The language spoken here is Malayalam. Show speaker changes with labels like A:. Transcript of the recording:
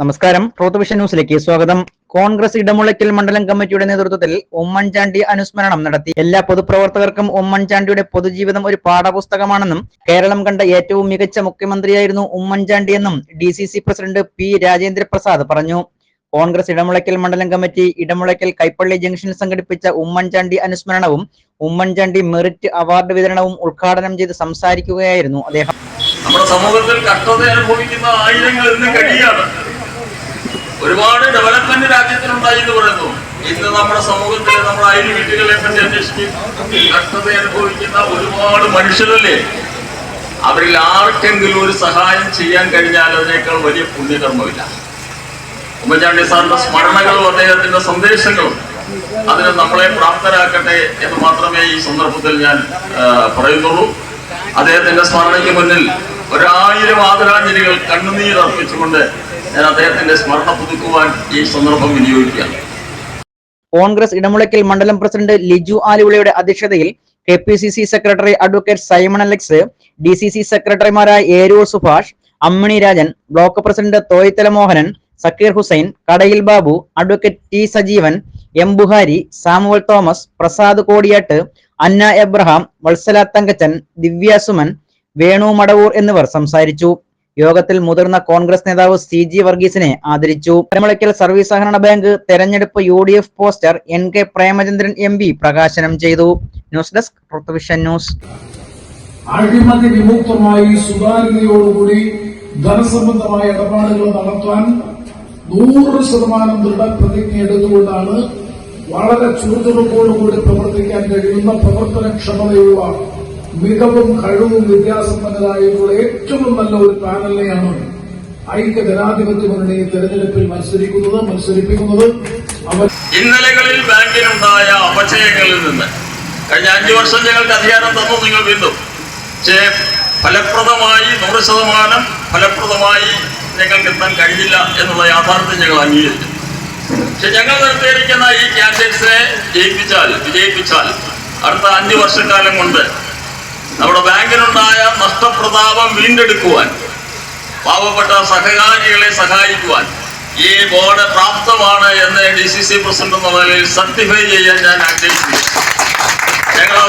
A: നമസ്കാരം. ട്രൂത്ത് വിഷൻ ന്യൂസിലേക്ക് സ്വാഗതം. കോൺഗ്രസ് ഇടമുളയ്ക്കൽ മണ്ഡലം കമ്മിറ്റിയുടെ നേതൃത്വത്തിൽ ഉമ്മൻചാണ്ടി അനുസ്മരണം നടത്തി. എല്ലാ പൊതുപ്രവർത്തകർക്കും ഉമ്മൻചാണ്ടിയുടെ പൊതുജീവിതം ഒരു പാഠപുസ്തകമാണെന്നും കേരളം കണ്ട ഏറ്റവും മികച്ച മുഖ്യമന്ത്രിയായിരുന്നു ഉമ്മൻചാണ്ടിയെന്നും DCC പ്രസിഡന്റ് P. രാജേന്ദ്രപ്രസാദ് പറഞ്ഞു. കോൺഗ്രസ് ഇടമുളയ്ക്കൽ മണ്ഡലം കമ്മിറ്റി ഇടമുളയ്ക്കൽ കൈപ്പള്ളി ജംഗ്ഷനിൽ സംഘടിപ്പിച്ച ഉമ്മൻചാണ്ടി അനുസ്മരണവും ഉമ്മൻചാണ്ടി മെറിറ്റ് അവാർഡ് വിതരണവും ഉദ്ഘാടനം ചെയ്ത് സംസാരിക്കുകയായിരുന്നു അദ്ദേഹം.
B: നമ്മുടെ സമൂഹത്തിൽ കഷ്ടത അനുഭവിക്കുന്ന ആയിരങ്ങൾ ഇന്ന് കഴിയാണ്. ഒരുപാട് ഡെവലപ്മെന്റ് രാജ്യത്തിനുണ്ടായി എന്ന് പറയുന്നു. ഇന്ന് നമ്മുടെ സമൂഹത്തിലെ നമ്മുടെ അയൽ വീട്ടുകളെ പറ്റി അന്വേഷിക്കും കഷ്ടത അനുഭവിക്കുന്ന ഒരുപാട് മനുഷ്യരല്ലേ. അവരിൽ ആർക്കെങ്കിലും ഒരു സഹായം ചെയ്യാൻ കഴിഞ്ഞാൽ അതിനേക്കാൾ വലിയ പുണ്യകർമ്മമില്ല. ഉമ്മൻചാണ്ടി സാറിന്റെ സ്മരണകളും അദ്ദേഹത്തിന്റെ സന്ദേശങ്ങളും അതിന് നമ്മളെ പ്രാപ്തരാക്കട്ടെ എന്ന് മാത്രമേ ഈ സന്ദർഭത്തിൽ ഞാൻ പറയുന്നുള്ളൂ. അദ്ദേഹത്തിന്റെ സ്മരണയ്ക്ക് മുന്നിൽ 1000 ആദരാഞ്ജലികൾ കണ്ണുനീരർപ്പിച്ചുകൊണ്ട് ഞാൻ അദ്ദേഹത്തിന്റെ സ്മരണ പുതുക്കുവാൻ ഈ സന്ദർഭം വിനിയോഗിക്കുകയാണ്.
A: കോൺഗ്രസ് ഇടമുളയ്ക്കൽ മണ്ഡലം പ്രസിഡന്റ് ലിജു ആലുവിളയുടെ അധ്യക്ഷതയിൽ KPCC secretary advocate Simon Alex, DCC സെക്രട്ടറിമാരായ Eroor Subhash, Ammini Rajan, block president Thoythala Mohanan, Sakkir Hussain, Kadayil Babu, advocate T. Sajeevan, M. Buhari, Samuel Thomas, Prasad Kodiyattu, Anna Abraham, Vatsala Thankachan, Divya Suman, Venu Madavoor എന്നിവർ സംസാരിച്ചു. യോഗത്തിൽ മുതിർന്ന കോൺഗ്രസ് നേതാവ് CG വർഗീസിനെ ആദരിച്ചു. ഇടമുളയ്ക്കൽ സർവീസ് സഹകരണ ബാങ്ക് തെരഞ്ഞെടുപ്പ് UDF poster NK Premachandran MP പ്രകാശനം ചെയ്തു. News desk Truth Vision news.
C: അഴിമതി വിമുക്തമായി സുതാര്യതയോടുകൂടി ധനസംബന്ധമായ ഇടപാടുകൾ നടത്താൻ 100% ദൃഢപ്രതിജ്ഞ എടുത്തുകൊണ്ടാണ് വളരെ ചുറുചുറുക്കോടുകൂടി പ്രവർത്തിക്കാൻ കഴിയുന്ന പ്രവർത്തനക്ഷമതയുള്ള മികവും കഴിവും വിദ്യാസമ്പന്നരായിട്ടുള്ള ഏറ്റവും നല്ല ഒരു പാനലിനെയാണ് ഐക്യ ജനാധിപത്യ മുന്നണി തെരഞ്ഞെടുപ്പിൽ മത്സരിപ്പിക്കുന്നത്.
B: ഇന്നലകളിൽ ബാങ്കിനുണ്ടായ അപചയങ്ങളിൽ നിന്ന് കഴിഞ്ഞ 5 വർഷം ഞങ്ങൾക്ക് അധികാരം തന്നു നിങ്ങൾ വീണ്ടും. പക്ഷേ ഫലപ്രദമായി 100% ഫലപ്രദമായി ഞങ്ങൾക്ക് എത്താൻ കഴിഞ്ഞില്ല എന്നുള്ള യാഥാർത്ഥ്യം ഞങ്ങൾ അംഗീകരിച്ചു. പക്ഷെ ഞങ്ങൾ നിർത്തിയിരിക്കുന്ന ഈ കാൻഡിഡേറ്റ്സിനെ വിജയിപ്പിച്ചാൽ അടുത്ത 5 വർഷക്കാലം കൊണ്ട് നമ്മുടെ ബാങ്കിനുണ്ടായ നഷ്ടപ്രതാപം വീണ്ടെടുക്കുവാൻ, പാവപ്പെട്ട സഹകാരികളെ സഹായിക്കുവാൻ ഈ ബോർഡ് പ്രാപ്തമാണ് എന്ന് DCC പ്രസിഡന്റ് എന്ന നിലയിൽ സർട്ടിഫൈ ചെയ്യാൻ ഞാൻ ആഗ്രഹിക്കുന്നു. ഞങ്ങൾ